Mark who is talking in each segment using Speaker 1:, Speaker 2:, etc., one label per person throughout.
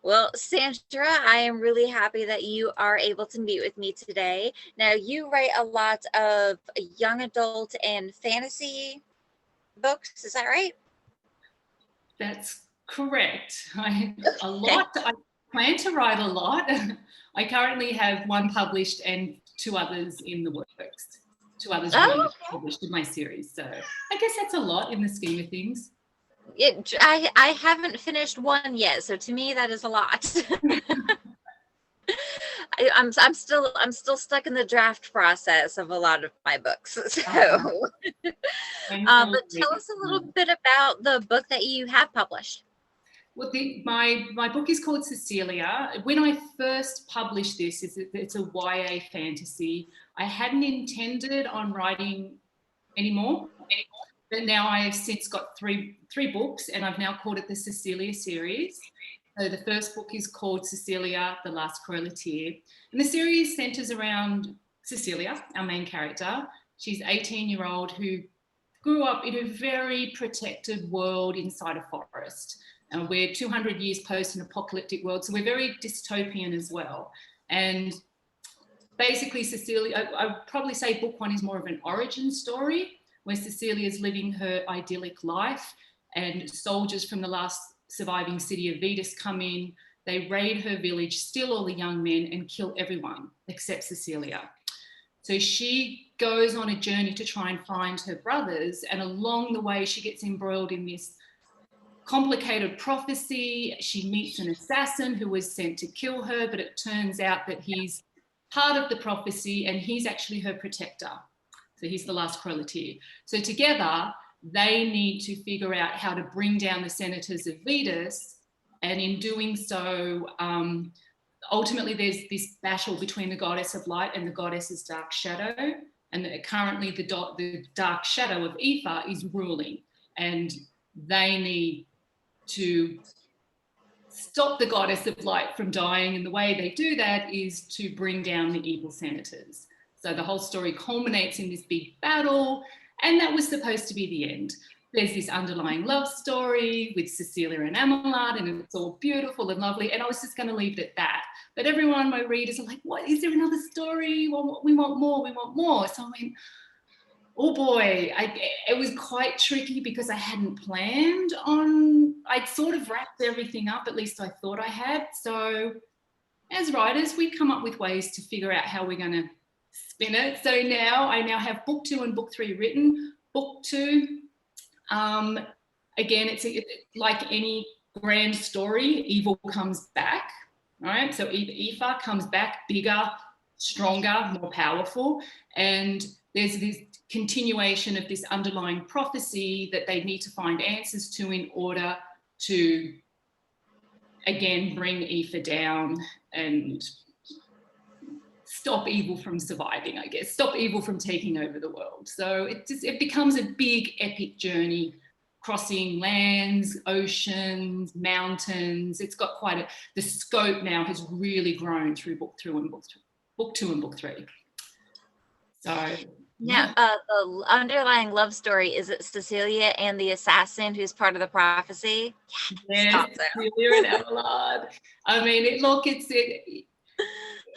Speaker 1: Well, Sandra, I am really happy that you are able to meet with me today. Now, you write a lot of young adult and fantasy books, is that right?
Speaker 2: That's correct. A
Speaker 1: Okay.
Speaker 2: lot. I plan to write a lot. I currently have one published and two others in the works. Two others
Speaker 1: Oh,
Speaker 2: written and published in my series. So I guess that's a lot in the scheme of things.
Speaker 1: I haven't finished one yet, so to me that is a lot. I'm still stuck in the draft process of a lot of my books. So, but tell us a little bit about the book that you have published.
Speaker 2: Well, my book is called Cecilia. When I first published this, it's a YA fantasy. I hadn't intended on writing anymore, but now I have since got three books, and I've now called it the Cecilia series. So the first book is called Cecilia, the Last Correlatier, and the series centres around Cecilia, our main character. She's 18-year-old who grew up in a very protected world inside a forest. We're 200 years post an apocalyptic world, so we're very dystopian as well. And basically, Cecilia, I would probably say book one is more of an origin story, where Cecilia is living her idyllic life, and soldiers from the last surviving city of Vetus come in. They raid her village, steal all the young men, and kill everyone except Cecilia. So she goes on a journey to try and find her brothers, and along the way, she gets embroiled in this complicated prophecy. She meets an assassin who was sent to kill her, but it turns out that he's part of the prophecy and he's actually her protector. So he's the last correlatier. So together, they need to figure out how to bring down the senators of Vetus, and in doing so, ultimately there's this battle between the goddess of light and the goddess's dark shadow, and currently the dark shadow of Aoife is ruling, and they need to stop the goddess of light from dying, and the way they do that is to bring down the evil senators. So the whole story culminates in this big battle, and that was supposed to be the end. There's this underlying love story with Cecilia and Amelard, and it's all beautiful and lovely, and I was just going to leave it at that. But everyone, my readers, are like, what, is there another story? Well, we want more, we want more. So I went, oh boy, it was quite tricky because I hadn't planned on, I'd sort of wrapped everything up, at least I thought I had. So as writers, we come up with ways to figure out how we're going to spin it. So I now have book two and book three written. Book two, again, it's like any grand story, evil comes back, right? So Aoife comes back bigger, stronger, more powerful, and there's this continuation of this underlying prophecy that they need to find answers to in order to, again, bring Aoife down and stop evil from surviving, I guess, stop evil from taking over the world. So it becomes a big epic journey, crossing lands, oceans, mountains. It's got the scope now has really grown through book two and book three. So
Speaker 1: now, the underlying love story, is it Cecilia and the assassin who's part of the prophecy?
Speaker 2: Yes, Cecilia and Amelard. I mean,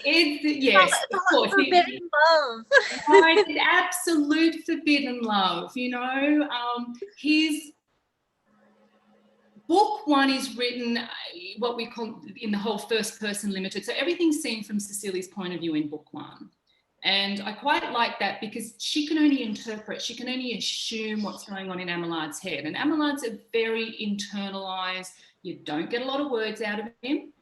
Speaker 2: yes, of course.
Speaker 1: Forbidden love.
Speaker 2: Right, absolute forbidden love, you know. His book one is written what we call in the whole first person limited. So everything's seen from Cecilia's point of view in book one. And I quite like that because she can only interpret, she can only assume what's going on in Amelard's head. And Amelard's a very internalized, you don't get a lot of words out of him,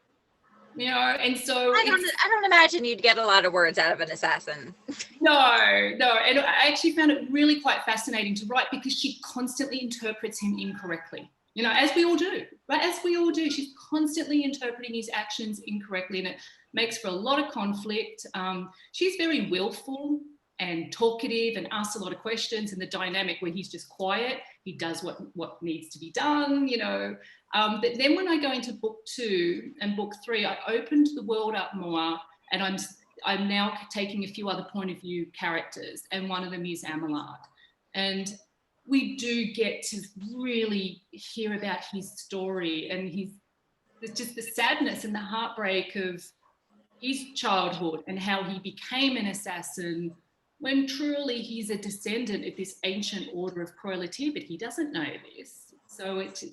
Speaker 2: you know, and so
Speaker 1: I don't imagine you'd get a lot of words out of an assassin.
Speaker 2: No. And I actually found it really quite fascinating to write because she constantly interprets him incorrectly. You know, as we all do, right? As we all do, she's constantly interpreting his actions incorrectly, and it makes for a lot of conflict. She's very willful and talkative and asks a lot of questions, and the dynamic where he's just quiet, he does what needs to be done, you know. But then when I go into book two and book three, I opened the world up more, and I'm now taking a few other point of view characters, and one of them is Amelard. And we do get to really hear about his story and there's just the sadness and the heartbreak of his childhood and how he became an assassin when truly he's a descendant of this ancient order of royalty, but he doesn't know this. So it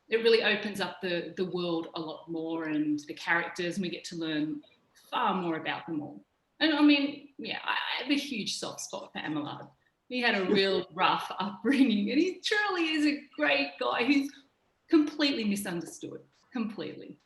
Speaker 2: really opens up the world a lot more, and the characters, and we get to learn far more about them all. And I mean, yeah, I have a huge soft spot for Amelard. He had a real rough upbringing, and he truly is a great guy who's completely misunderstood, completely.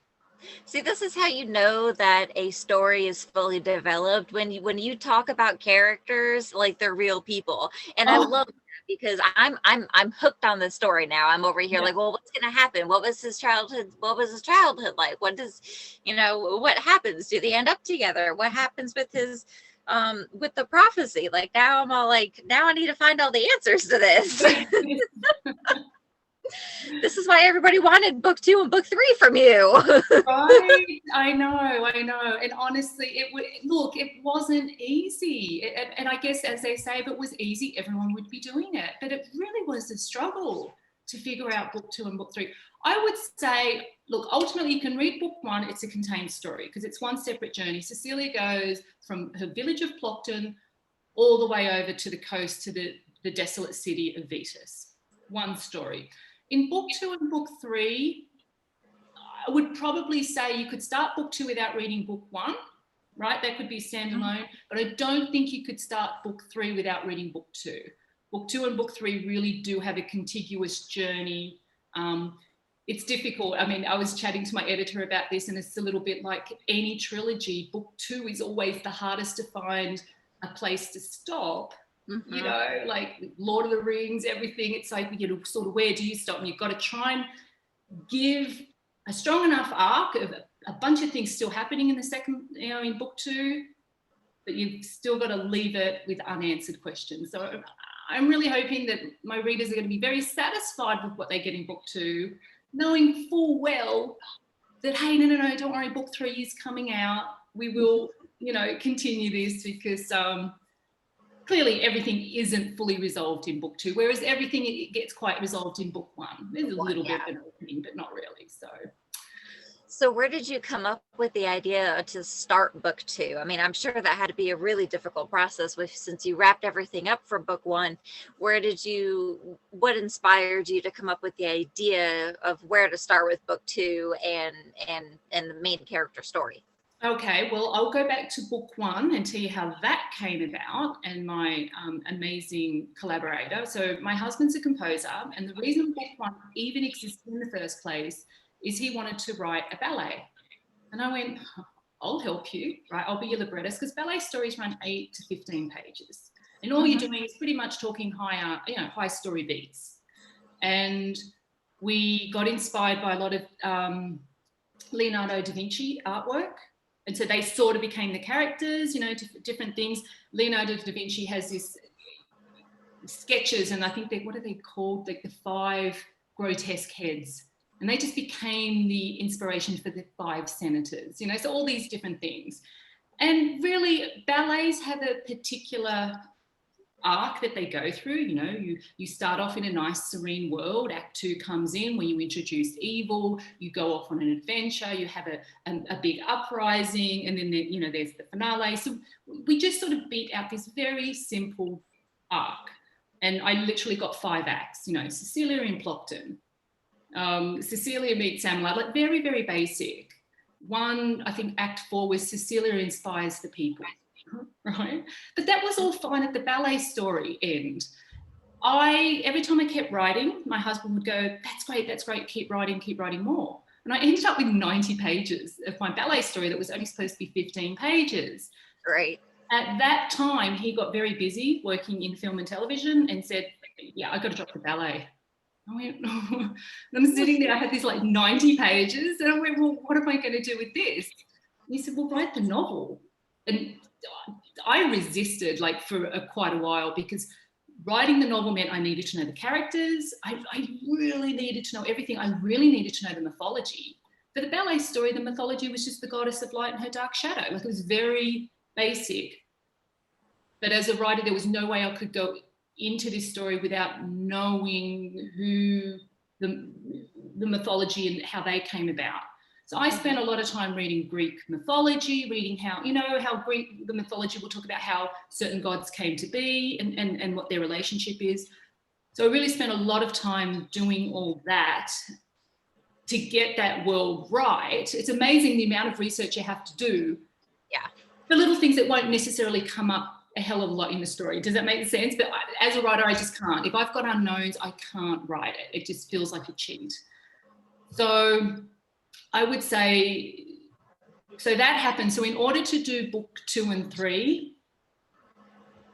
Speaker 1: See, this is how you know that a story is fully developed, when you talk about characters like they're real people. And I love that, because I'm hooked on this story now. I'm over here like, well, what's gonna happen? What was his childhood? What was his childhood like? What does, what happens? Do they end up together? What happens with his with the prophecy? Like, now I'm all like, now I need to find all the answers to this. This is why everybody wanted book 2 and book 3 from you.
Speaker 2: Right, I know. And honestly, it wasn't easy. And I guess, as they say, if it was easy, everyone would be doing it. But it really was a struggle to figure out book 2 and book 3. I would say, look, ultimately you can read book 1, it's a contained story because it's one separate journey. Cecilia goes from her village of Plockton all the way over to the coast to the desolate city of Vetus. One story. In book 2 and book 3, I would probably say you could start book 2 without reading book 1, right? That could be standalone, but I don't think you could start book 3 without reading book 2. Book 2 and book 3 really do have a contiguous journey. It's difficult. I mean, I was chatting to my editor about this, and it's a little bit like any trilogy. Book 2 is always the hardest to find a place to stop. You know, like Lord of the Rings, everything. It's like, sort of, where do you stop? And you've got to try and give a strong enough arc of a bunch of things still happening in the second, in book 2, but you've still got to leave it with unanswered questions. So I'm really hoping that my readers are going to be very satisfied with what they get in book 2, knowing full well that, hey, no, don't worry, book 3 is coming out. We will, continue this, because clearly everything isn't fully resolved in book 2, whereas everything it gets quite resolved in book 1. There's a little bit of an opening, but not really.
Speaker 1: So where did you come up with the idea to start book 2? I mean, I'm sure that had to be a really difficult process since you wrapped everything up for book 1. What inspired you to come up with the idea of where to start with book 2 and the main character story?
Speaker 2: Okay, well, I'll go back to book 1 and tell you how that came about, and my amazing collaborator. So my husband's a composer, and the reason book 1 even existed in the first place is he wanted to write a ballet. And I went, I'll help you, right? I'll be your librettist, because ballet stories run 8 to 15 pages. And all you're doing is pretty much talking high story beats. And we got inspired by a lot of Leonardo da Vinci artwork. And so they sort of became the characters, different things. Leonardo da Vinci has this sketches, and I think what are they called? Like the 5 grotesque heads. And they just became the inspiration for the 5 senators, so all these different things. And really, ballets have a particular arc that they go through. You start off in a nice serene world. Act 2 comes in where you introduce evil, you go off on an adventure, you have a big uprising, and then there's the finale. So we just sort of beat out this very simple arc. And I literally got 5 acts. Cecilia in Plockton, Cecilia meets Amelard, like very, very basic. One, I think act 4 was Cecilia inspires the people. Right, but that was all fine at the ballet story end. Every time I kept writing, my husband would go, that's great, keep writing more. And I ended up with 90 pages of my ballet story that was only supposed to be 15 pages.
Speaker 1: Great.
Speaker 2: At that time, he got very busy working in film and television and said, yeah, I got to drop the ballet. I went, oh. I'm sitting there, I had this like 90 pages, and I went, well, what am I going to do with this? And he said, well, write the novel. And I resisted for quite a while, because writing the novel meant I needed to know the characters. I really needed to know everything. I really needed to know the mythology. For the ballet story, the mythology was just the goddess of light and her dark shadow. It was very basic. But as a writer, there was no way I could go into this story without knowing who the mythology and how they came about. So I spent a lot of time reading Greek mythology, reading how, you know, how Greek, the mythology will talk about how certain gods came to be and what their relationship is. So I really spent a lot of time doing all that to get that world right. It's amazing the amount of research you have to do.
Speaker 1: Yeah.
Speaker 2: The little things that won't necessarily come up a hell of a lot in the story. Does that make sense? But as a writer, I just can't. If I've got unknowns, I can't write it. It just feels like a cheat. So I would say, so that happened. So in order to do book 2 and 3,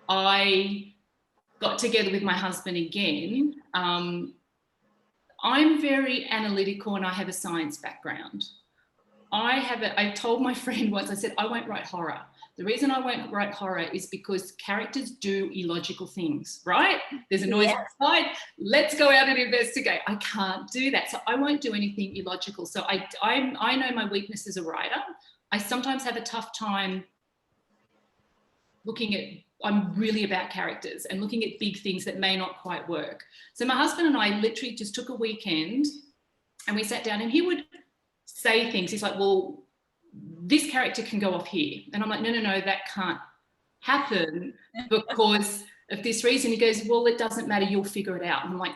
Speaker 2: I got together with my husband again. I'm very analytical and I have a science background. I told my friend once, I said, I won't write horror. The reason I won't write horror is because characters do illogical things, right? There's a noise outside. Let's go out and investigate. I can't do that. So I won't do anything illogical. So I know my weakness as a writer. I sometimes have a tough time looking at, I'm really about characters and looking at big things that may not quite work. So my husband and I literally just took a weekend and we sat down and he would say things. He's like, well, this character can go off here. And I'm like, no, that can't happen because of this reason. He goes, well, it doesn't matter. You'll figure it out. And I'm like,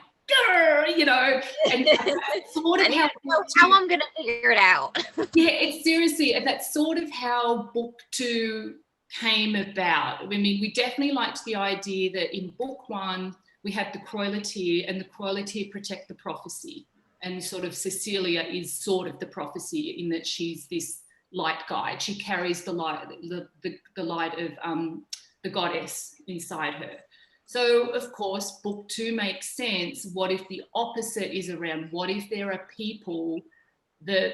Speaker 2: you know, and that's sort of
Speaker 1: how I'm going to figure it out.
Speaker 2: Yeah, it's seriously, and that's sort of how book 2 came about. I mean, we definitely liked the idea that in book 1, we had the Croilatier, and the Croilatier protect the prophecy. And sort of Cecilia is sort of the prophecy in that she's this light guide. She carries the light, the light of the goddess inside her. So, of course, book 2 makes sense. What if the opposite is around? What if there are people that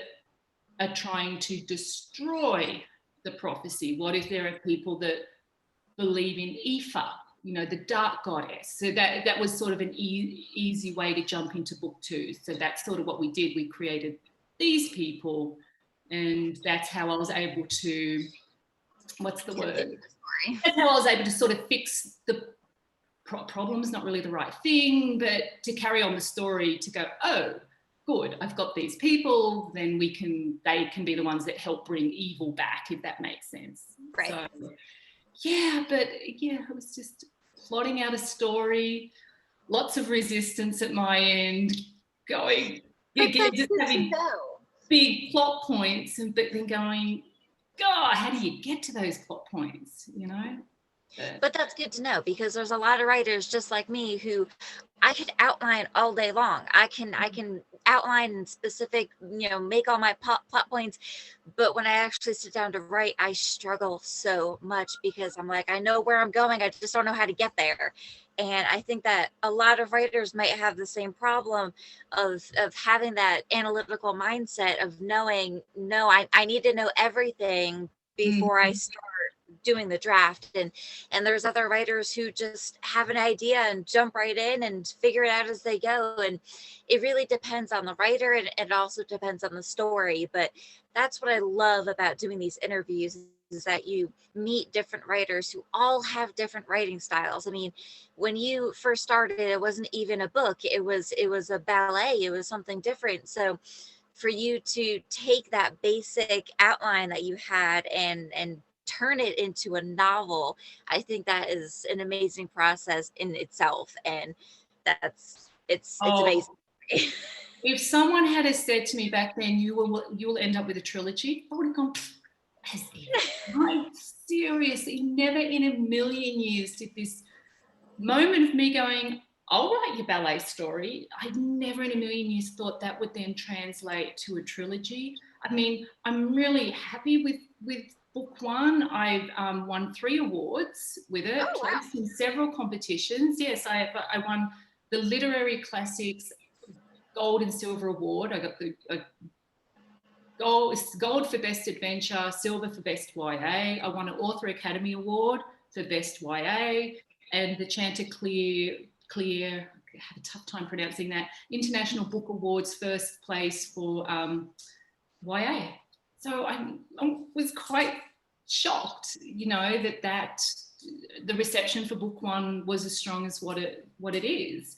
Speaker 2: are trying to destroy the prophecy? What if there are people that believe in Aoife, you know, the dark goddess? So that was sort of an easy way to jump into book 2. So that's sort of what we did. We created these people, and that's how I was able to, what's the word? That's how I was able to sort of fix the problem is not really the right thing, but to carry on the story, to go, oh, good, I've got these people, then they can be the ones that help bring evil back, if that makes sense.
Speaker 1: Right.
Speaker 2: So, it was just plotting out a story, lots of resistance at my end, going, just having big plot points, but then going, God, how do you get to those plot points, you know?
Speaker 1: But that's good to know, because there's a lot of writers just like me who I could outline all day long. I can outline in specific, you know, make all my plot points, but when I actually sit down to write, I struggle so much because I'm like, I know where I'm going, I just don't know how to get there. And I think that a lot of writers might have the same problem of having that analytical mindset of knowing, no, I need to know everything before I start doing the draft. And there's other writers who just have an idea and jump right in and figure it out as they go. And it really depends on the writer, and it also depends on the story. But that's what I love about doing these interviews, is that you meet different writers who all have different writing styles. I mean, when you first started, it wasn't even a book, it was a ballet, it was something different. So for you to take that basic outline that you had and turn it into a novel, I think that is an amazing process in itself. And it's amazing.
Speaker 2: If someone had said to me back then, you will end up with a trilogy, I would have gone, I'm seriously, never in a million years did this moment of me going, I'll write your ballet story. I'd never in a million years thought that would then translate to a trilogy. I mean, I'm really happy with book 1. I've won 3 awards with it, placed in several competitions. Yes, I won the Literary Classics Gold and Silver Award. I got the gold for Best Adventure, silver for Best YA. I won an Author Academy Award for Best YA, and the Chanticleer, I have a tough time pronouncing that, International Book Awards first place for YA. So I was quite shocked, you know, that the reception for book 1 was as strong as what it is.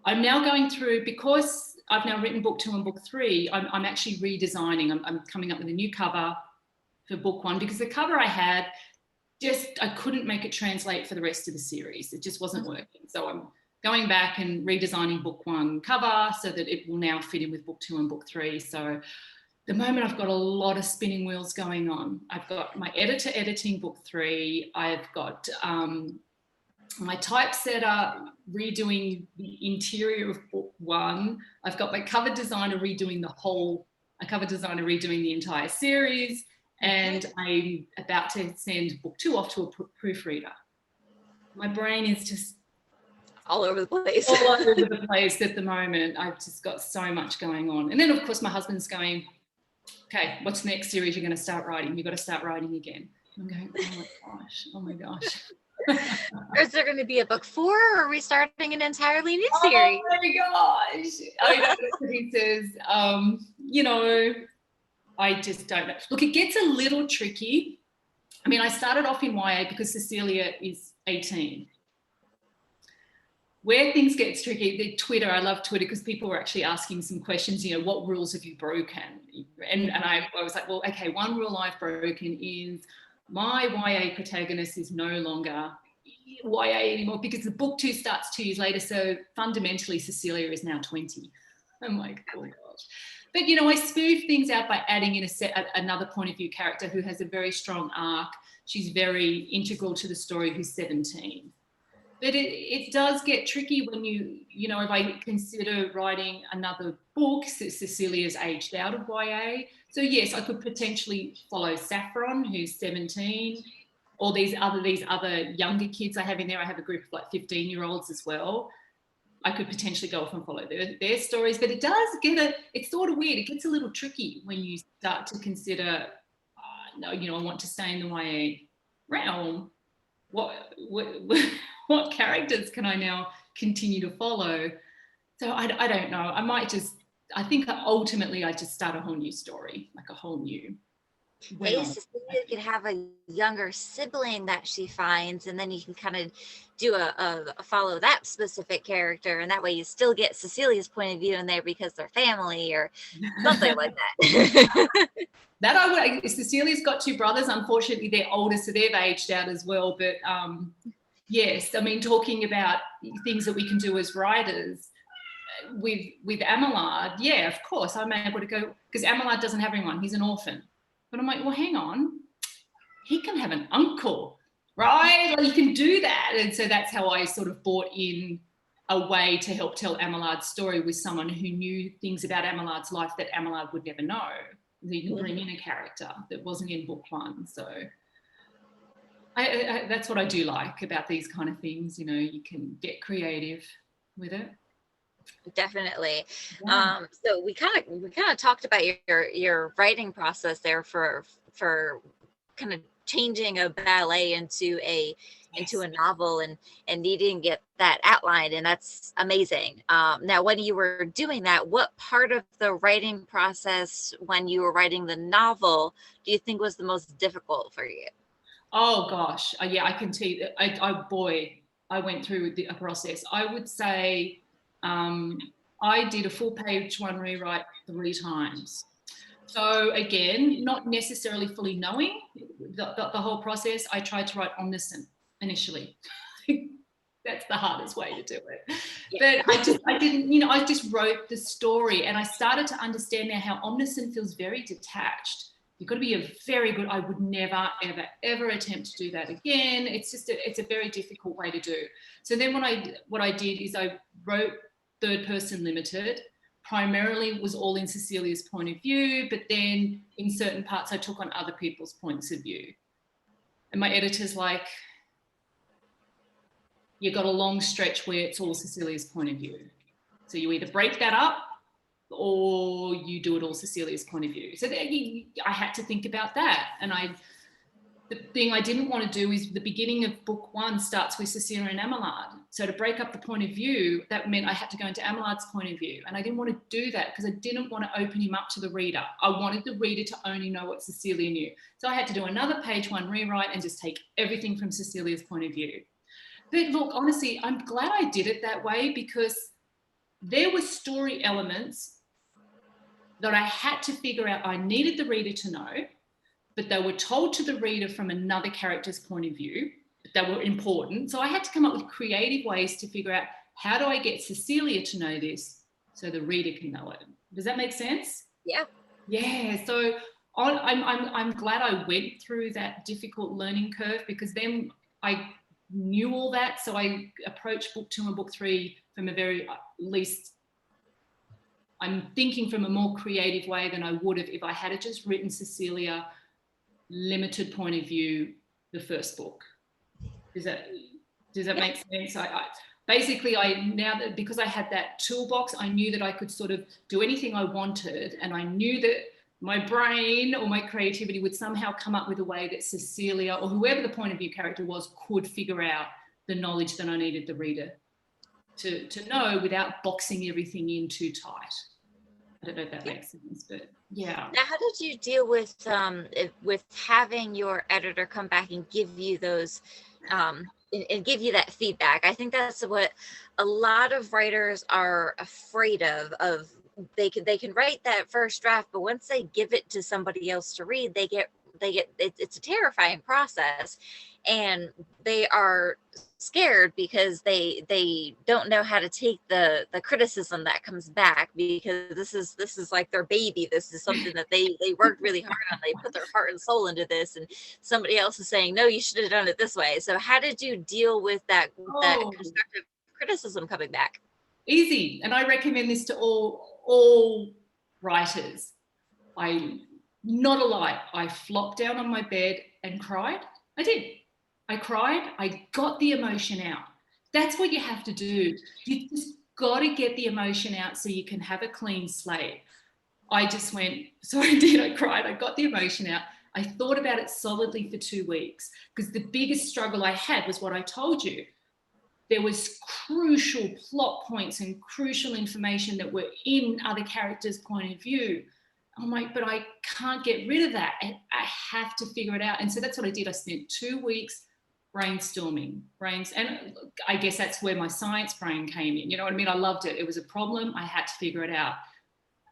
Speaker 2: I'm now going through, because I've now written book 2 and book 3, I'm actually redesigning. I'm coming up with a new cover for book 1 because the cover I had, I couldn't make it translate for the rest of the series. It just wasn't working. So I'm going back and redesigning book 1 cover so that it will now fit in with book 2 and book 3. So at the moment I've got a lot of spinning wheels going on. I've got my editor editing book 3. I've got my typesetter redoing the interior of book 1. I've got my cover designer redoing the entire series. And I'm about to send book 2 off to a proofreader. My brain is just
Speaker 1: all over the place.
Speaker 2: All over the place at the moment. I've just got so much going on. And then, of course, my husband's going, okay, what's the next series you're going to start writing? You've got to start writing again. I'm going, oh my gosh.
Speaker 1: Is there going to be a book 4, or are we starting an entirely new series?
Speaker 2: Oh my gosh. I know what he says. I just don't know. Look, it gets a little tricky. I mean, I started off in YA because Cecilia is 18. Where things get tricky, Twitter, I love Twitter because people were actually asking some questions, what rules have you broken? And I was like, well, okay, one rule I've broken is my YA protagonist is no longer YA anymore because the book 2 starts 2 years later. So fundamentally, Cecilia is now 20. I'm like, oh gosh. But, I smooth things out by adding in another point of view character who has a very strong arc. She's very integral to the story, who's 17. But it does get tricky when if I consider writing another book, Cecilia's aged out of YA. So yes, I could potentially follow Saffron, who's 17, or these other younger kids I have in there. I have a group of like 15-year-olds as well. I could potentially go off and follow their stories, but it does it's sort of weird. It gets a little tricky when you start to consider, I want to stay in the YA realm. What characters can I now continue to follow? So I don't know. I think ultimately I just start a whole new story, like a whole new.
Speaker 1: Maybe Cecilia could have a younger sibling that she finds, and then you can kind of do a follow that specific character, and that way you still get Cecilia's point of view in there because they're family or something like that.
Speaker 2: Cecilia's got 2 brothers. Unfortunately, they're older, so they've aged out as well. But yes, I mean, talking about things that we can do as writers with Amelard, yeah, of course, I'm able to go, because Amelard doesn't have anyone. He's an orphan. But I'm like, well, hang on. He can have an uncle, right? Like, you can do that. And so that's how I sort of brought in a way to help tell Amelard's story with someone who knew things about Amelard's life that Amelard would never know. So you can bring in a character that wasn't in book 1. So I that's what I do like about these kind of things. You can get creative with it.
Speaker 1: Definitely. Yeah. So we kind of talked about your writing process there for kind of changing a ballet into a novel and needing to get that outlined, and that's amazing. Now, when you were doing that, what part of the writing process when you were writing the novel do you think was the most difficult for you?
Speaker 2: Oh gosh, yeah, I can tell you. I went through a process. I would say. I did a full page 1 rewrite 3 times. So again, not necessarily fully knowing the whole process, I tried to write omniscient initially. That's the hardest way to do it. Yeah. But I didn't, I just wrote the story, and I started to understand now how omniscient feels very detached. You've got to be I would never, ever, ever attempt to do that again. It's a very difficult way to do. So then what I did is I wrote third person limited, primarily was all in Cecilia's point of view, but then in certain parts I took on other people's points of view. And my editor's like, you've got a long stretch where it's all Cecilia's point of view. So you either break that up or you do it all Cecilia's point of view. So I had to think about that. And the thing I didn't want to do is the beginning of book 1 starts with Cecilia and Amelard. So to break up the point of view, that meant I had to go into Amelard's point of view. And I didn't want to do that because I didn't want to open him up to the reader. I wanted the reader to only know what Cecilia knew. So I had to do another page 1 rewrite and just take everything from Cecilia's point of view. But look, honestly, I'm glad I did it that way because there were story elements that I had to figure out, I needed the reader to know, but they were told to the reader from another character's point of view. They were important. So I had to come up with creative ways to figure out, how do I get Cecilia to know this so the reader can know it? Does that make sense?
Speaker 1: Yeah.
Speaker 2: Yeah. So I'm glad I went through that difficult learning curve, because then I knew all that. So I approached book 2 and book 3 from a very, at least I'm thinking from a more creative way than I would have if I had just written Cecilia limited point of view the first book. Does that make sense? Basically, now that, because I had that toolbox, I knew that I could sort of do anything I wanted, and I knew that my brain or my creativity would somehow come up with a way that Cecilia, or whoever the point of view character was, could figure out the knowledge that I needed the reader to know without boxing everything in too tight. I don't know if that makes sense, but yeah.
Speaker 1: Now, how did you deal with having your editor come back and give you those and give you that feedback? I think that's what a lot of writers are afraid of. They can write that first draft, but once they give it to somebody else to read, it's a terrifying process, and they are scared because they don't know how to take the criticism that comes back, because this is like their baby. This is something that they worked really hard on. They put their heart and soul into this, and somebody else is saying, no, you should have done it this way. So how did you deal with that constructive criticism coming back?
Speaker 2: Easy. And I recommend this to all writers. Not a lie, I flopped down on my bed and cried. I did. I cried. I got the emotion out. That's what you have to do. You just got to get the emotion out so you can have a clean slate. I just went, so I did. I cried. I got the emotion out. I thought about it solidly for 2 weeks, because the biggest struggle I had was what I told you. There was crucial plot points and crucial information that were in other characters' point of view. I'm like, but I can't get rid of that. I have to figure it out. And so that's what I did. I spent 2 weeks brainstorming. And I guess that's where my science brain came in. You know what I mean? I loved it. It was a problem. I had to figure it out.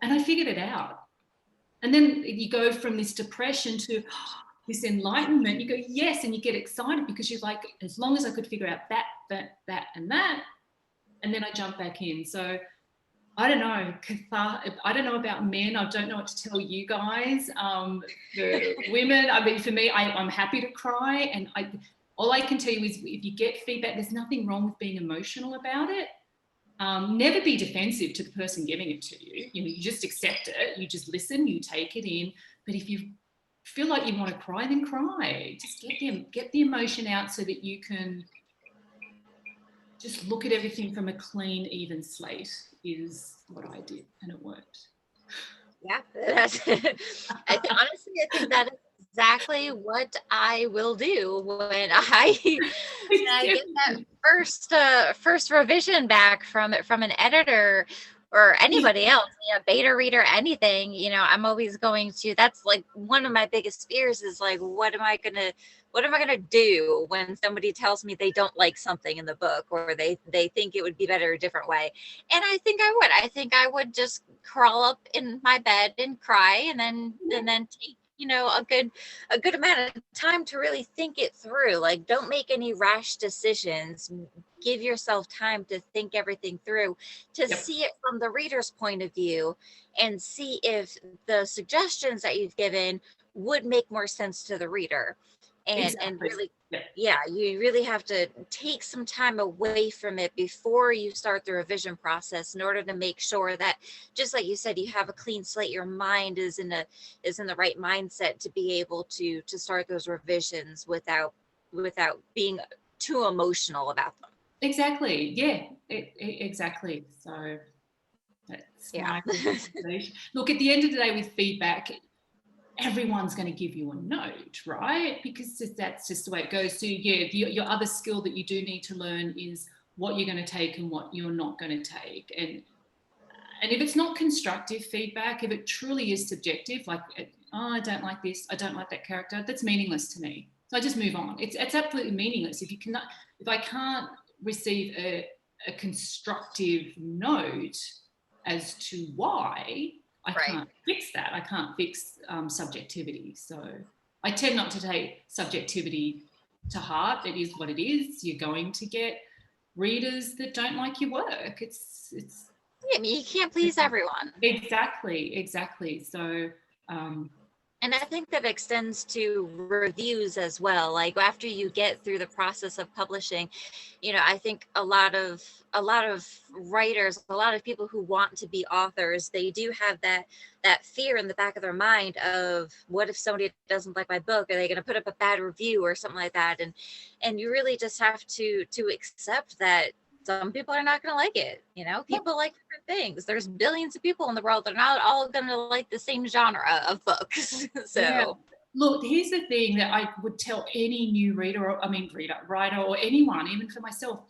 Speaker 2: And I figured it out. And then you go from this depression to this enlightenment. You go, yes, and you get excited because you're like, as long as I could figure out that, and that, and then I jump back in. So I don't know, I don't know about men. I don't know what to tell you guys. The women, I mean, for me, I'm happy to cry. And all I can tell you is, if you get feedback, there's nothing wrong with being emotional about it. Never be defensive to the person giving it to you. You know, you just accept it. You just listen, you take it in. But if you feel like you want to cry, then cry. Just get the emotion out so that you can just look at everything from a clean, even slate, is what I did, and it worked.
Speaker 1: Yeah, honestly, I think that is exactly what I will do when I get that first revision back from an editor or anybody else, beta reader, anything. I'm always going to. That's like one of my biggest fears is like, what am I gonna do when somebody tells me they don't like something in the book, or they think it would be better a different way? And I think I would just crawl up in my bed and cry, and then take a good amount of time to really think it through. Like, don't make any rash decisions. Give yourself time to think everything through, to see it from the reader's point of view, and see if the suggestions that you've given would make more sense to the reader. And really, you really have to take some time away from it before you start the revision process, in order to make sure that, just like you said, you have a clean slate. Your mind is in the right mindset to be able to start those revisions without being too emotional about them.
Speaker 2: Exactly. Yeah. Exactly. So that's my recommendation. Look, at the end of the day, with feedback, everyone's going to give you a note, right? Because that's just the way it goes. So your other skill that you do need to learn is what you're going to take and what you're not going to take. And if it's not constructive feedback, if it truly is subjective, like, oh, I don't like this, I don't like that character, that's meaningless to me. So I just move on. It's absolutely meaningless. If I can't receive a a constructive note as to why, I can't fix that. I can't fix subjectivity. So I tend not to take subjectivity to heart. It is what it is. You're going to get readers that don't like your work. It's
Speaker 1: yeah, I mean, you can't please everyone.
Speaker 2: exactly. So
Speaker 1: and I think that extends to reviews as well. Like after you get through the process of publishing, you know, I think a lot of writers, a lot of people who want to be authors, they do have that fear in the back of their mind of, what if somebody doesn't like my book? Are they going to put up a bad review or something like that? And you really just have to accept that some people are not going to like it. You know, people like different things. There's billions of people in the world. They're not all going to like the same genre of books. So
Speaker 2: yeah. Look, here's the thing that I would tell any new writer, or anyone, even for myself.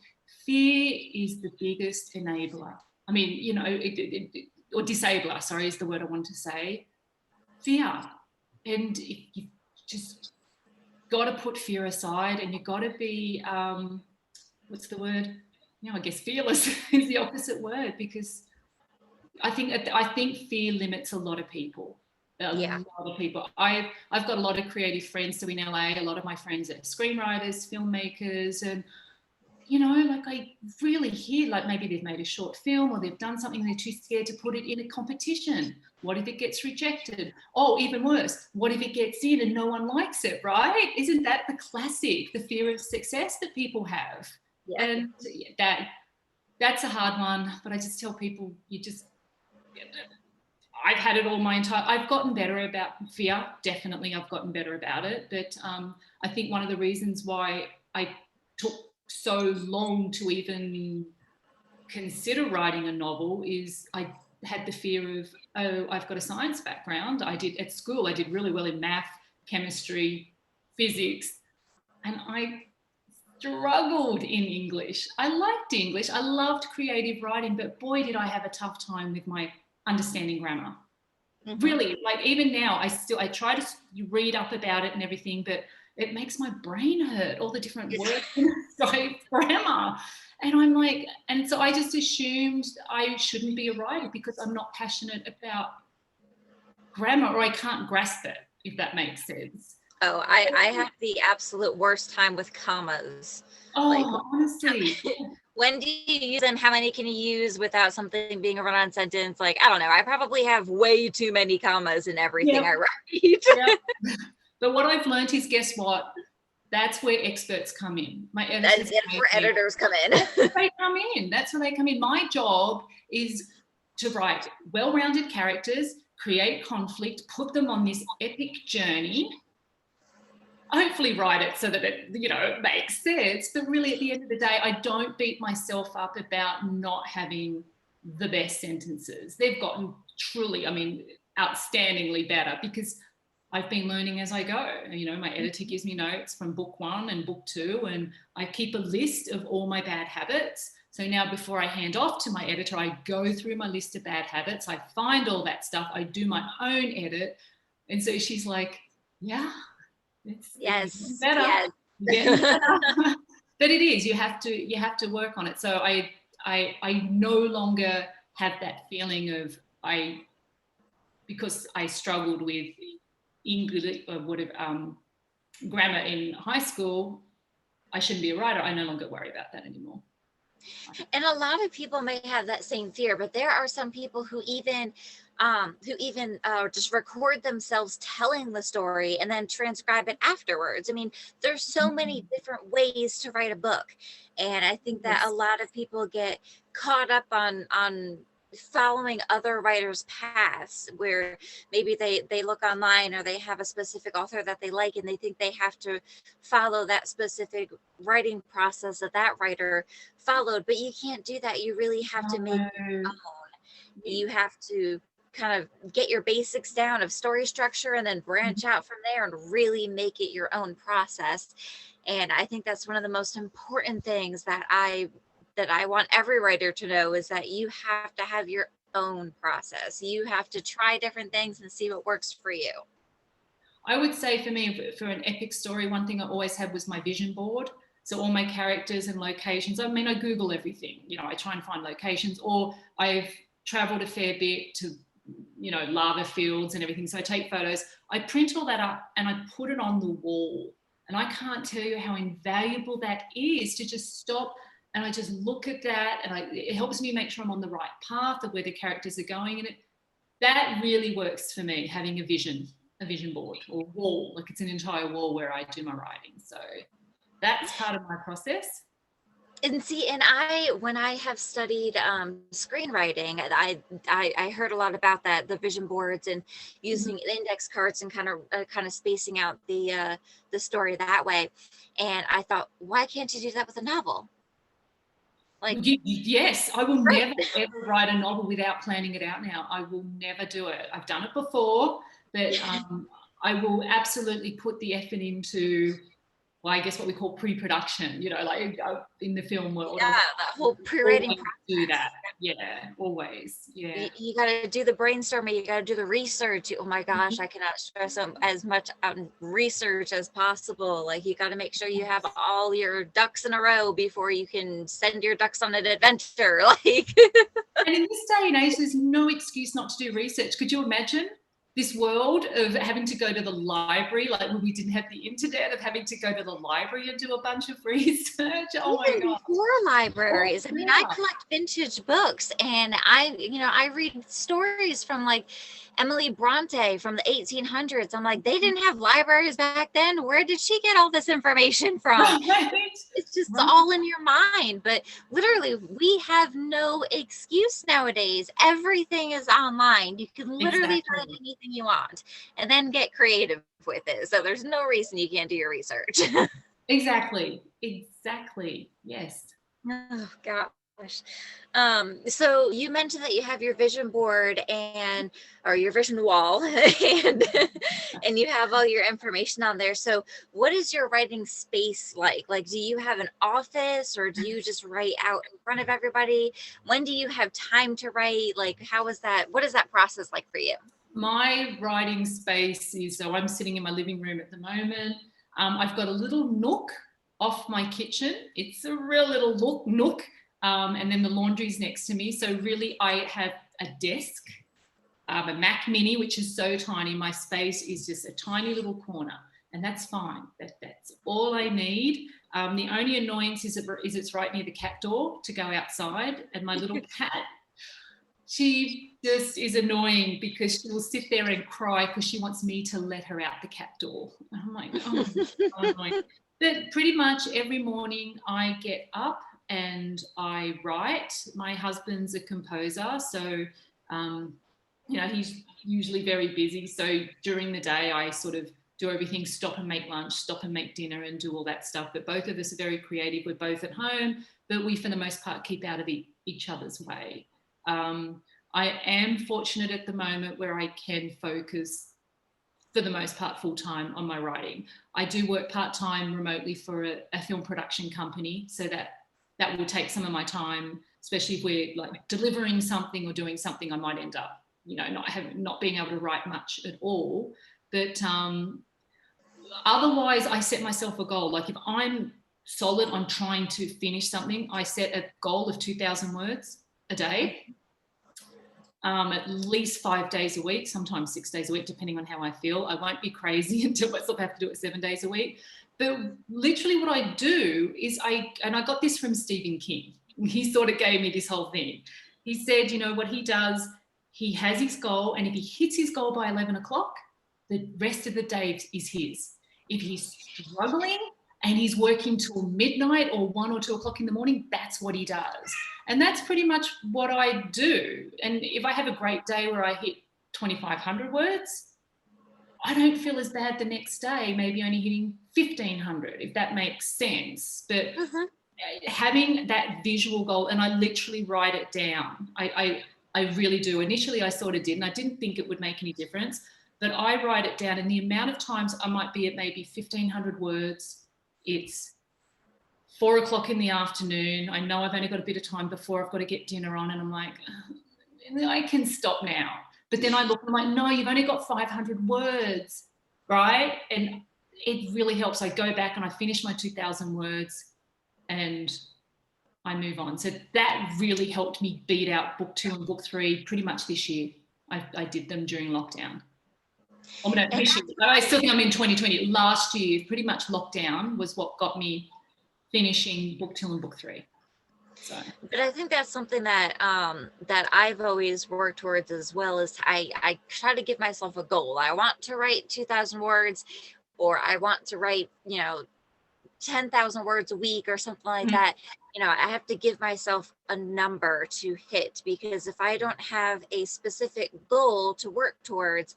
Speaker 2: Fear is the biggest enabler. I mean, you know, or disabler, sorry, is the word I want to say. Fear. And you just got to put fear aside, and you've got to be, what's the word? You know, I guess fearless is the opposite word, because I think fear limits a lot of people. A lot of people. I've got a lot of creative friends. So in LA, a lot of my friends are screenwriters, filmmakers, and you know, like I really hear like maybe they've made a short film or they've done something, they're too scared to put it in a competition. What if it gets rejected? Oh, even worse, what if it gets in and no one likes it, right? Isn't that the classic, the fear of success that people have?
Speaker 1: yeah.
Speaker 2: And that's a hard one, but I just tell people, I've had it all my entire, I've gotten better about fear. Definitely I've gotten better about it. But I think one of the reasons why I took so long to even consider writing a novel is I had the fear of, oh, I've got a science background. At school, I did really well in math, chemistry, physics, and I struggled in English. I liked English. I loved creative writing, but boy, did I have a tough time with my understanding grammar. Really, like even now, I try to read up about it and everything, but it makes my brain hurt, all the different words inside grammar. And I'm like, and so I just assumed I shouldn't be a writer because I'm not passionate about grammar, or I can't grasp it, if that makes sense.
Speaker 1: Oh, I have the absolute worst time with commas.
Speaker 2: Oh, like, honestly.
Speaker 1: When do you use them? How many can you use without something being a run-on sentence? Like, I don't know. I probably have way too many commas in everything I write.
Speaker 2: But what I've learned is, guess what? That's where experts come in. My editors.
Speaker 1: That's where editors come in.
Speaker 2: They come in. That's where they come in. My job is to write well-rounded characters, create conflict, put them on this epic journey, hopefully write it so that it, you know, makes sense. But really, at the end of the day, I don't beat myself up about not having the best sentences. They've gotten truly, I mean, outstandingly better because I've been learning as I go. You know, my editor gives me notes from book 1 and book 2, and I keep a list of all my bad habits. So now before I hand off to my editor, I go through my list of bad habits. I find all that stuff. I do my own edit. And so she's like, yeah, it's better. Yes. Better. But it is, you have to work on it. So I no longer have that feeling of because I struggled with English or grammar in high school, I shouldn't be a writer. I no longer worry about that anymore.
Speaker 1: And a lot of people may have that same fear, but there are some people who even just record themselves telling the story and then transcribe it afterwards. I mean, there's so many different ways to write a book. And I think that a lot of people get caught up on following other writers' paths, where maybe they look online or they have a specific author that they like and they think they have to follow that specific writing process that writer followed. But you can't do that. You really have to make your own. You have to kind of get your basics down of story structure and then branch out from there and really make it your own process. And I think that's one of the most important things that I want every writer to know, is that you have to have your own process. You have to try different things and see what works for you.
Speaker 2: I would say for me, for an epic story, one thing I always had was my vision board. So all my characters and locations, I mean, I Google everything, you know, I try and find locations, or I've traveled a fair bit to, you know, lava fields and everything. So I take photos, I print all that up and I put it on the wall. And I can't tell you how invaluable that is, to just stop and I just look at that, and it helps me make sure I'm on the right path of where the characters are going. And that really works for me, having a vision board or wall, like it's an entire wall where I do my writing. So that's part of my process.
Speaker 1: And see, and when I have studied screenwriting, I heard a lot about that, the vision boards and using index cards and kind of spacing out the story that way. And I thought, why can't you do that with a novel? Like,
Speaker 2: yes, I will
Speaker 1: right.
Speaker 2: never ever write a novel without planning it out now. I will never do it. I've done it before, but I will absolutely put the effort into, well, I guess what we call pre-production, you know, like in the film world.
Speaker 1: Yeah, that whole pre-writing process.
Speaker 2: Do that. Yeah, always. Yeah.
Speaker 1: You got to do the brainstorming. You got to do the research. Oh my gosh, I cannot stress as much research as possible. Like, you got to make sure you have all your ducks in a row before you can send your ducks on an adventure. Like,
Speaker 2: and in this day and age, there's no excuse not to do research. Could you imagine this world of having to go to the library, like when we didn't have the internet, of having to go to the library and do a bunch of research? Oh my God.
Speaker 1: Before libraries. I mean, I collect vintage books, and I read stories from like Emily Bronte from the 1800s. I'm like, they didn't have libraries back then. Where did she get all this information from?
Speaker 2: Right.
Speaker 1: It's just all in your mind. But literally, we have no excuse nowadays. Everything is online. You can literally find anything you want and then get creative with it. So there's no reason you can't do your research.
Speaker 2: Exactly. Yes.
Speaker 1: Oh gosh. So you mentioned that you have your vision board or your vision wall and you have all your information on there. So what is your writing space like? Like, do you have an office, or do you just write out in front of everybody? When do you have time to write? Like, what is that process like for you?
Speaker 2: My writing space is, so I'm sitting in my living room at the moment. I've got a little nook off my kitchen. It's a real little nook. And then the laundry's next to me. So really I have a desk, a Mac Mini, which is so tiny. My space is just a tiny little corner, and that's fine. That's all I need. The only annoyance is it's right near the cat door to go outside, and my little cat, she just is annoying because she will sit there and cry because she wants me to let her out the cat door. And I'm like, oh, so annoying. But pretty much every morning I get up and I write. My husband's a composer, so he's usually very busy. So during the day I sort of do everything, stop and make lunch, stop and make dinner, and do all that stuff. But both of us are very creative. We're both at home, but we for the most part keep out of each other's way. I am fortunate at the moment where I can focus for the most part full-time on my writing. I do work part-time remotely for a film production company, so that will take some of my time, especially if we're like delivering something or doing something. I might end up, not being able to write much at all. But otherwise, I set myself a goal. Like, if I'm solid on trying to finish something, I set a goal of 2,000 words a day. At least 5 days a week, sometimes 6 days a week, depending on how I feel. I won't be crazy and tell myself I have to do it 7 days a week. But literally what I do is I got this from Stephen King. He sort of gave me this whole thing. He said, what he does, he has his goal, and if he hits his goal by 11 o'clock, the rest of the day is his. If he's struggling and he's working till midnight or 1 or 2 o'clock in the morning, that's what he does. And that's pretty much what I do. And if I have a great day where I hit 2,500 words, I don't feel as bad the next day, maybe only hitting 1,500, if that makes sense. But having that visual goal, and I literally write it down. I really do. Initially, I sort of did, and I didn't think it would make any difference. But I write it down, and the amount of times I might be at maybe 1,500 words, it's 4 o'clock in the afternoon. I know I've only got a bit of time before I've got to get dinner on, and I'm like, I can stop now. But then I look and I'm like, no, you've only got 500 words, right? And it really helps. I go back and I finish my 2,000 words. and I move on. So that really helped me beat out book 2 and book 3 pretty much this year. I did them during lockdown. Oh, no, this year. I still think I'm in 2020. Last year, pretty much lockdown was what got me finishing book 2 and book 3. So.
Speaker 1: But I think that's something that that I've always worked towards as well. Is I try to give myself a goal. I want to write 2,000 words, or I want to write 10,000 words a week or something like that. I have to give myself a number to hit, because if I don't have a specific goal to work towards,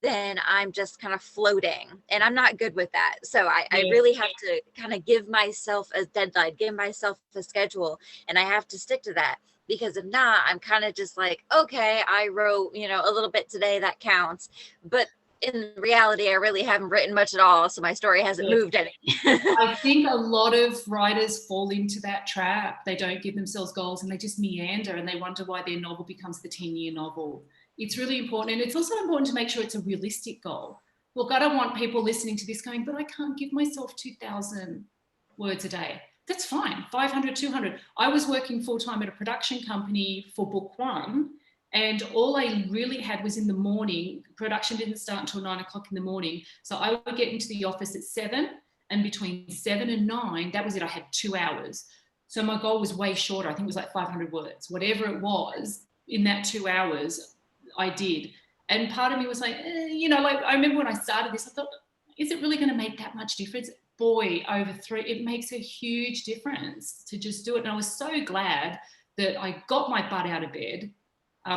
Speaker 1: then I'm just kind of floating, and I'm not good with that. So I really have to kind of give myself a deadline, give myself a schedule, and I have to stick to that, because if not, I'm kind of just like, okay, I wrote, a little bit today, that counts. But in reality, I really haven't written much at all, so my story hasn't moved any.
Speaker 2: I think a lot of writers fall into that trap. They don't give themselves goals, and they just meander, and they wonder why their novel becomes the 10-year novel. It's really important, and it's also important to make sure it's a realistic goal. Look, I don't want people listening to this going, but I can't give myself 2,000 words a day. That's fine, 500, 200. I was working full-time at a production company for book 1, and all I really had was in the morning. Production didn't start until 9 o'clock in the morning. So I would get into the office at 7, and between 7 and 9, that was it. I had 2 hours. So my goal was way shorter. I think it was like 500 words. Whatever it was in that 2 hours, I did. And part of me was like, I remember when I started this, I thought, is it really going to make that much difference? Boy, over 3, it makes a huge difference to just do it. And I was so glad that I got my butt out of bed.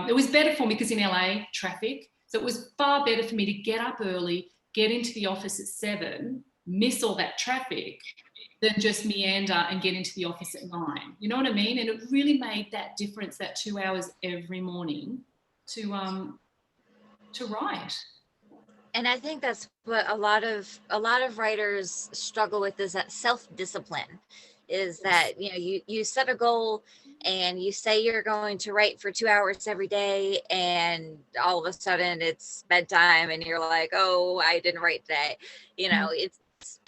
Speaker 2: It was better for me because in LA, traffic. So it was far better for me to get up early, get into the office at 7, miss all that traffic, than just meander and get into the office at 9. You know what I mean? And it really made that difference, that 2 hours every morning to write.
Speaker 1: And I think that's what a lot of writers struggle with, is that self-discipline. Is that you set a goal and you say you're going to write for 2 hours every day, and all of a sudden it's bedtime and you're like, oh, I didn't write today. It's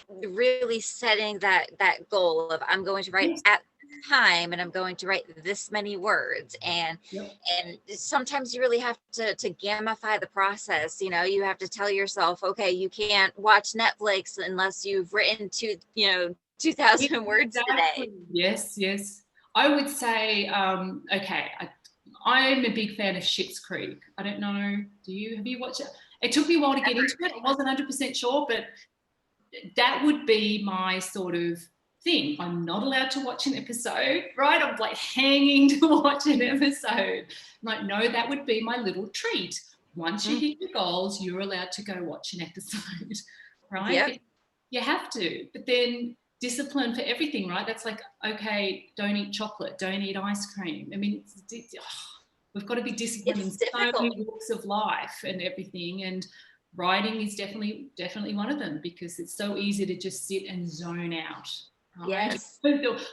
Speaker 1: really setting that goal of, I'm going to write at this time, and I'm going to write this many words. And sometimes you really have to gamify the process. You have to tell yourself, okay, you can't watch Netflix unless you've written 2,000 words today.
Speaker 2: Yes. I would say, okay, I'm a big fan of Schitt's Creek. I don't know, have you watched it? It took me a while to get into it. I wasn't 100% sure, but that would be my sort of thing. I'm not allowed to watch an episode, right? I'm like hanging to watch an episode. I'm like, no, that would be my little treat. Once you hit your goals, you're allowed to go watch an episode, right?
Speaker 1: Yep.
Speaker 2: You have to, but then discipline for everything, right? That's like, okay, don't eat chocolate, don't eat ice cream. I mean, we've got to be disciplined in so many walks of life and everything. And writing is definitely one of them, because it's so easy to just sit and zone out. Right?
Speaker 1: Yes.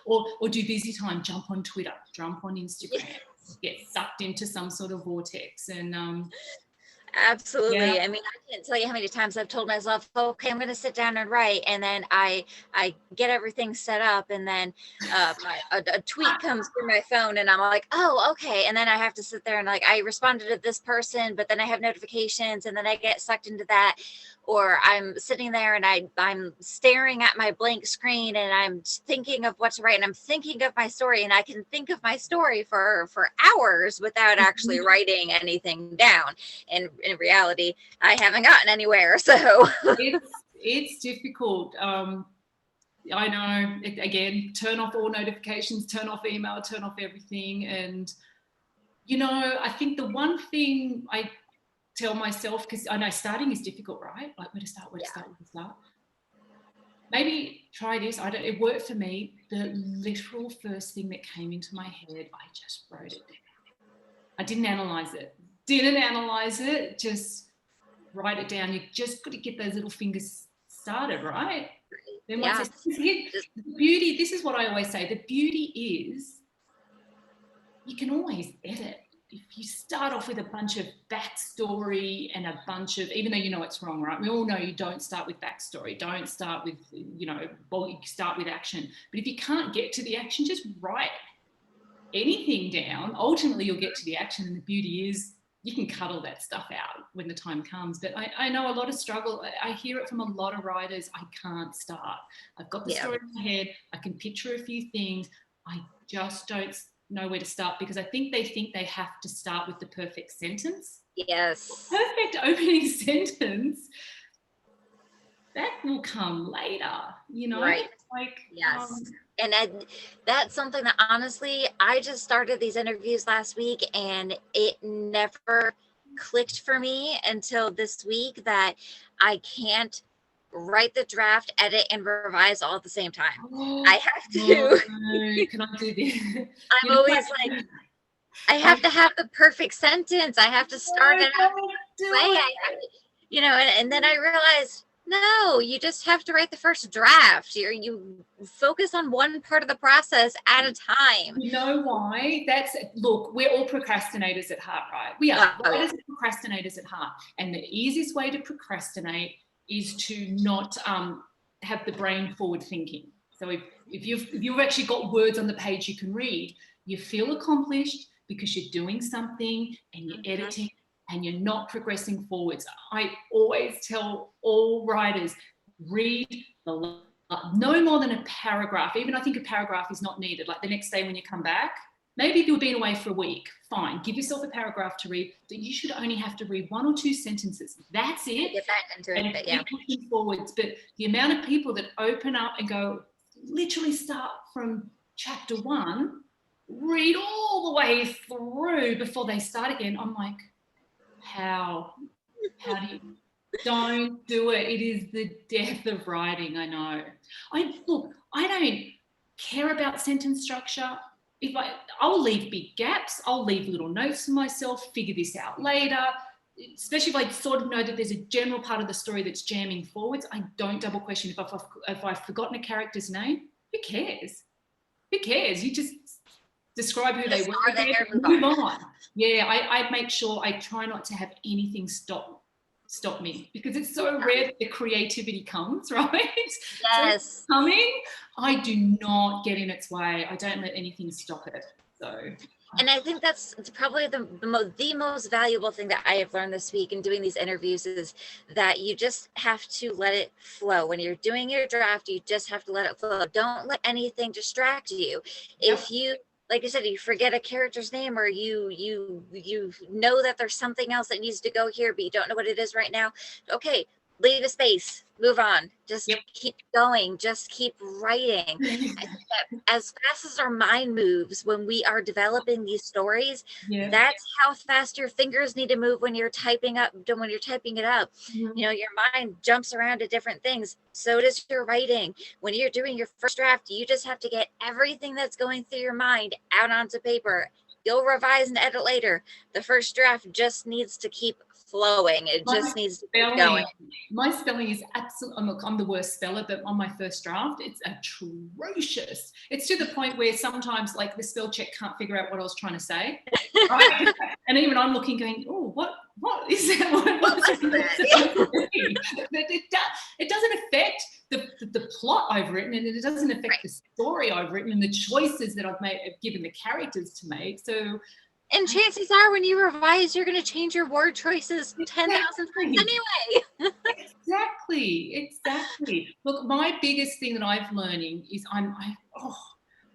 Speaker 2: or do busy time, jump on Twitter, jump on Instagram, get sucked into some sort of vortex. And
Speaker 1: absolutely. I mean, I can't tell you how many times I've told myself, okay, I'm going to sit down and write, and then I get everything set up, and then a tweet comes through my phone, and I'm like, oh, okay, and then I have to sit there and like, I responded to this person, but then I have notifications, and then I get sucked into that. Or I'm sitting there and I'm staring at my blank screen, and I'm thinking of what to write, and I'm thinking of my story, and I can think of my story for hours without actually writing anything down. And in reality, I haven't gotten anywhere. So
Speaker 2: it's difficult. I know, again, turn off all notifications, turn off email, turn off everything. And, I think the one thing I tell myself, because I know starting is difficult, right? Like, where to start. Maybe try this. It worked for me. The literal first thing that came into my head, I just wrote it down. I didn't analyze it. Just write it down. You just got to get those little fingers started, right? Then once the beauty, this is what I always say, the beauty is you can always edit. if you start off with a bunch of backstory and a bunch of, even though you know it's wrong, right? We all know you don't start with backstory. Don't start with, well, you start with action. But if you can't get to the action, just write anything down. Ultimately, you'll get to the action. And the beauty is you can cut all that stuff out when the time comes. But I know a lot of struggle. I hear it from a lot of writers. I can't start. I've got the story in my head. I can picture a few things. I just don't know where to start, because I think they have to start with the perfect sentence.
Speaker 1: Yes.
Speaker 2: Perfect opening sentence, that will come later,
Speaker 1: Right.
Speaker 2: Like,
Speaker 1: yes. And that's something that honestly, I just started these interviews last week and it never clicked for me until this week that I can't write the draft, edit, and revise all at the same time. I have to.
Speaker 2: No, can I do this?
Speaker 1: I'm always like, I have to have the perfect sentence. I have to start it out way. And then I realized, no, you just have to write the first draft. You focus on one part of the process at a time.
Speaker 2: You know why? Look, we're all procrastinators at heart, right? We are. Writers are procrastinators at heart. And the easiest way to procrastinate is to not have the brain forward thinking. So if you've actually got words on the page you can read, you feel accomplished because you're doing something and you're editing and you're not progressing forwards. I always tell all writers, read no more than a paragraph. Even I think a paragraph is not needed. Like the next day when you come back, maybe if you've been away for a week, fine, give yourself a paragraph to read, but you should only have to read 1 or 2 sentences. That's it.
Speaker 1: Get back into it,
Speaker 2: and keep pushing forwards. But the amount of people that open up and go, literally start from chapter 1, read all the way through before they start again. I'm like, how do you? Don't do it. It is the death of writing. I know. I don't care about sentence structure. I'll leave big gaps. I'll leave little notes for myself. Figure this out later. Especially if I sort of know that there's a general part of the story that's jamming forwards. I don't double question if I've forgotten a character's name. Who cares? Who cares? You just describe who they were and move on. Yeah, I make sure I try not to have anything stop me, because it's so rare that the creativity comes, right?
Speaker 1: Yes.
Speaker 2: So coming, I do not get in its way. I don't let anything stop it. So.
Speaker 1: And I think that's probably the most valuable thing that I have learned this week in doing these interviews is that you just have to let it flow. When you're doing your draft, you just have to let it flow. Don't let anything distract you. Yep. If you, like I said, you forget a character's name, or you know that there's something else that needs to go here, but you don't know what it is right now. Okay, leave a space, move on, just keep going, just keep writing. As fast as our mind moves when we are developing these stories, that's how fast your fingers need to move when you're typing it up. Your mind jumps around to different things. So does your writing. When you're doing your first draft, you just have to get everything that's going through your mind out onto paper. You'll revise and edit later. The first draft just needs to keep flowing. It just needs to keep going.
Speaker 2: My spelling is absolutely, I'm the worst speller, but on my first draft, it's atrocious. It's to the point where sometimes like the spell check can't figure out what I was trying to say. Right? And even I'm looking going, oh, what is that? What's that? It doesn't affect the plot I've written, and it doesn't affect the story I've written and the choices that I've given the characters to make. So.
Speaker 1: And chances are when you revise, you're going to change your word choices 10,000 times anyway.
Speaker 2: Exactly. Look, my biggest thing that I'm learning is I'm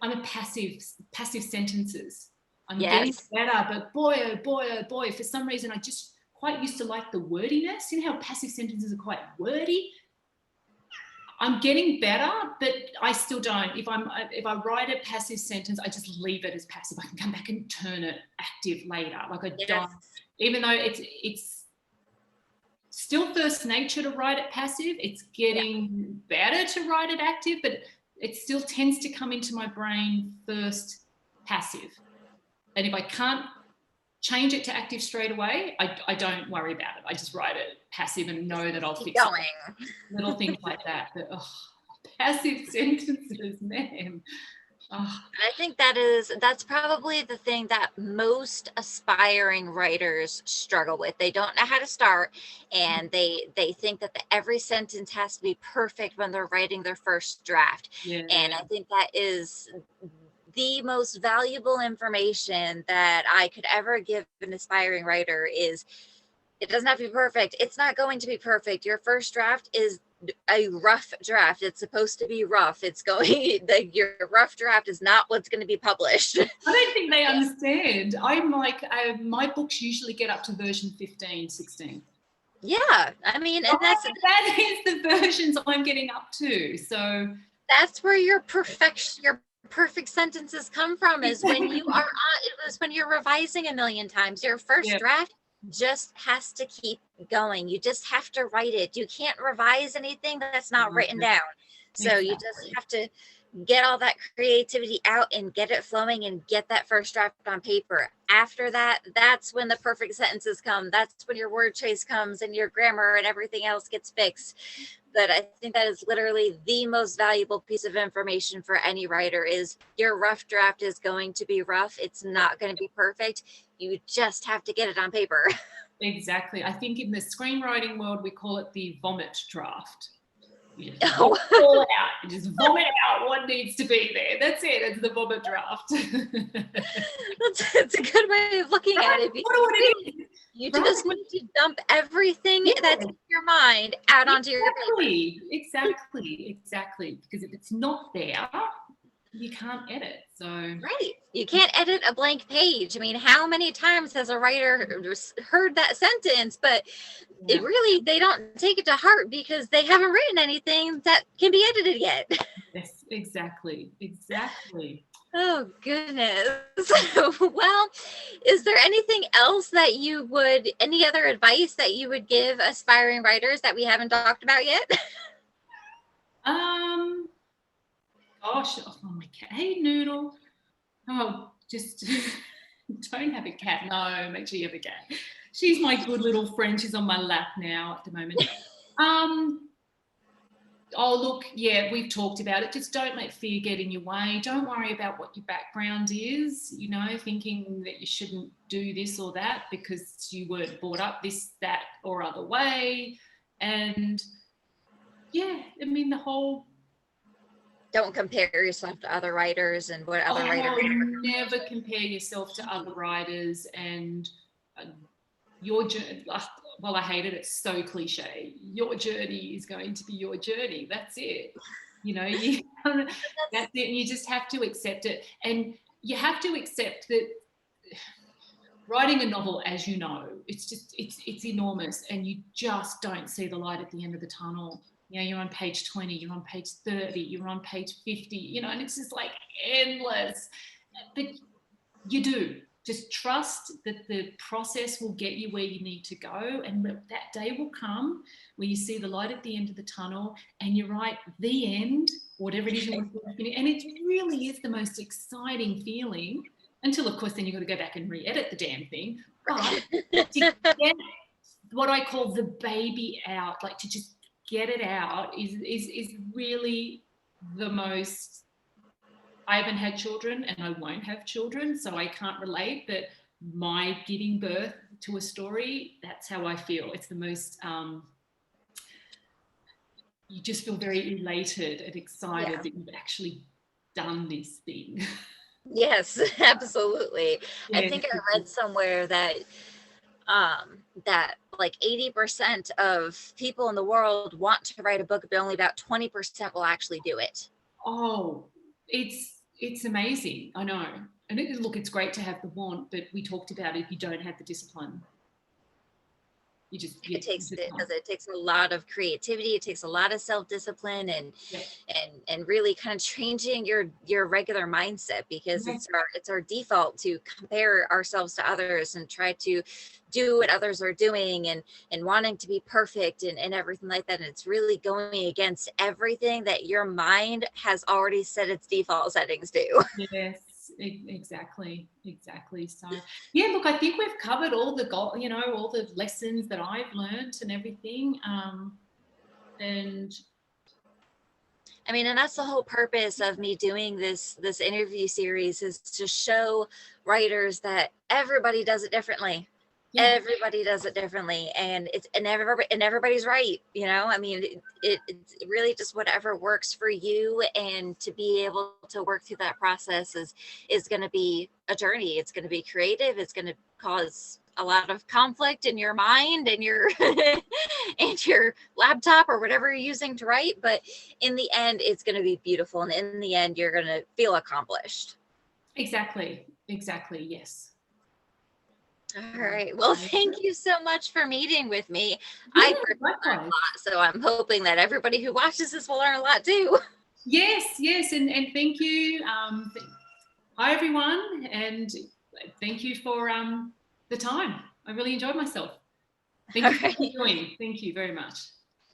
Speaker 2: a passive sentences. I'm getting better, but boy, oh boy, for some reason I just quite used to like the wordiness. You know how passive sentences are quite wordy? I'm getting better, but I still don't. If I write a passive sentence, I just leave it as passive. I can come back and turn it active later. Like I don't, even though it's still first nature to write it passive, it's getting better to write it active, but it still tends to come into my brain first passive. And if I can't change it to active straight away, I don't worry about it. I just write it passive and know that I'll fix it. Little things like that. But passive sentences, man. Oh,
Speaker 1: I think that's probably the thing that most aspiring writers struggle with. They don't know how to start, and they think that every sentence has to be perfect when they're writing their first draft. And
Speaker 2: yeah.
Speaker 1: I think that is the most valuable information that I could ever give an aspiring writer is it doesn't have to be perfect. It's not going to be perfect. Your first draft is a rough draft. It's supposed to be rough. It's going your rough draft is not what's going to be published.
Speaker 2: I don't think they understand. I'm like, my books usually get up to version 15, 16.
Speaker 1: Yeah, I mean, and
Speaker 2: That is the versions I'm getting up to. So
Speaker 1: that's where your perfect sentences come from is when you are it was when you're revising a million times. Your first
Speaker 2: yeah,
Speaker 1: draft just has to keep going. You just have to write it. You can't revise anything that's not written down. So you just
Speaker 2: exactly.
Speaker 1: have to get all that creativity out and get it flowing and get that first draft on paper. After that, that's when the perfect sentences come. That's when your word choice comes and your grammar and everything else gets fixed. But I think that is literally the most valuable piece of information for any writer is your rough draft is going to be rough. It's not going to be perfect. You just have to get it on paper.
Speaker 2: Exactly. I think in the screenwriting world, we call it the vomit draft. You just get
Speaker 1: Oh,
Speaker 2: it all out. You just vomit out what needs to be there. That's it. It's the vomit draft.
Speaker 1: that's a good way of looking at it
Speaker 2: What
Speaker 1: because
Speaker 2: it is,
Speaker 1: you
Speaker 2: right?
Speaker 1: just need to dump everything that's
Speaker 2: Yeah,
Speaker 1: in your mind out onto your paper.
Speaker 2: exactly. Because if it's not there, you can't edit. So
Speaker 1: Right. You can't edit a blank page. I mean, how many times has a writer heard that sentence, but
Speaker 2: yeah.
Speaker 1: they don't take it to heart because they haven't written anything that can be edited yet.
Speaker 2: Yes, exactly.
Speaker 1: Oh, goodness. Well, is there anything else that any other advice that you would give aspiring writers that we haven't talked about yet?
Speaker 2: Um, gosh, oh my cat. Hey, Noodle. Oh, just don't have a cat. No, make sure you have a cat. She's my good little friend. She's on my lap now at the moment. Um, oh, look, yeah, we've talked about it. Just don't let fear get in your way. Don't worry about what your background is, thinking that you shouldn't do this or that because you weren't brought up this, that, or other way. And yeah, I mean, the whole
Speaker 1: Don't compare yourself to other writers and what other writers
Speaker 2: oh,
Speaker 1: have
Speaker 2: never
Speaker 1: accomplished.
Speaker 2: compare yourself to other writers and your journey. Well, I hate it. It's so cliche. Your journey is going to be your journey. That's it. That's it. And you just have to accept it. And you have to accept that writing a novel, as you know, it's enormous, and you just don't see the light at the end of the tunnel. You're on page 20, you're on page 30, you're on page 50, and it's just like endless. But you do. Just trust that the process will get you where you need to go, and that day will come where you see the light at the end of the tunnel and you write the end, whatever it is you want to finish. And it really is the most exciting feeling until, of course, then you've got to go back and re-edit the damn thing. But to get what I call the baby out, like to just get it out is really the most. I haven't had children and I won't have children, so I can't relate, but my giving birth to a story, that's how I feel. It's the most, you just feel very elated and excited
Speaker 1: Yeah.
Speaker 2: that you've actually done this thing.
Speaker 1: Yes, absolutely. I
Speaker 2: Yeah.
Speaker 1: think I read somewhere that like 80% of people in the world want to write a book, but only about 20% will actually do it.
Speaker 2: Oh, it's amazing. I know. And look, it's great to have the want, but we talked about it. You don't have the discipline. You just can't.
Speaker 1: It takes a lot of creativity. It takes a lot of self-discipline
Speaker 2: Yeah.
Speaker 1: and really kind of changing your regular mindset because
Speaker 2: Yeah.
Speaker 1: it's our default to compare ourselves to others and try to do what others are doing and wanting to be perfect and everything like that. And it's really going against everything that your mind has already set its default settings to.
Speaker 2: Yes, exactly. So, yeah, look, I think we've covered all the all the lessons that I've learned and everything. And
Speaker 1: I mean, and that's the whole purpose of me doing this interview series, is to show writers that everybody does it differently.
Speaker 2: Yeah.
Speaker 1: Everybody does it differently, and everybody's right. I mean, it's really just whatever works for you, and to be able to work through that process is going to be a journey. It's going to be creative. It's going to cause a lot of conflict in your mind and your and your laptop or whatever you're using to write, but in the end it's going to be beautiful, and in the end you're going to feel accomplished.
Speaker 2: Exactly. Yes.
Speaker 1: All right, well, thank you so much for meeting with me. I personally learned a lot, so I'm hoping that everybody who watches this will learn a lot too.
Speaker 2: Yes, and thank you. Hi everyone, and thank you for the time. I really enjoyed myself. Thank you for joining. Thank you very much.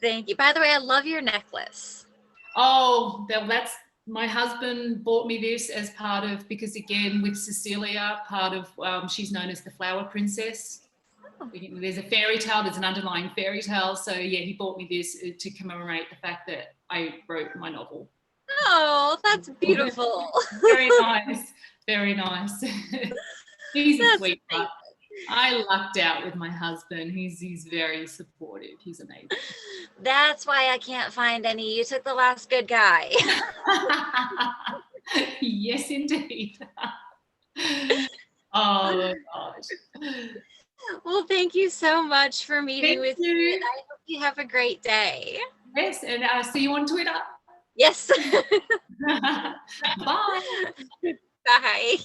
Speaker 1: Thank you. By the way, I love your necklace.
Speaker 2: Oh, that's my husband bought me this as part of, because again with Cecilia, part of she's known as the Flower Princess. Oh. There's a fairy tale, there's an underlying fairy tale. So yeah, he bought me this to commemorate the fact that I wrote my novel.
Speaker 1: Oh, that's beautiful.
Speaker 2: Very nice. Very nice. He's a sweetheart. I lucked out with my husband. He's very supportive. He's amazing.
Speaker 1: That's why I can't find any. You took the last good guy.
Speaker 2: Yes, indeed. Oh gosh.
Speaker 1: Well, thank you so much for meeting with me. And I hope you have a great day.
Speaker 2: Yes, and see you on Twitter.
Speaker 1: Yes.
Speaker 2: Bye.
Speaker 1: Bye.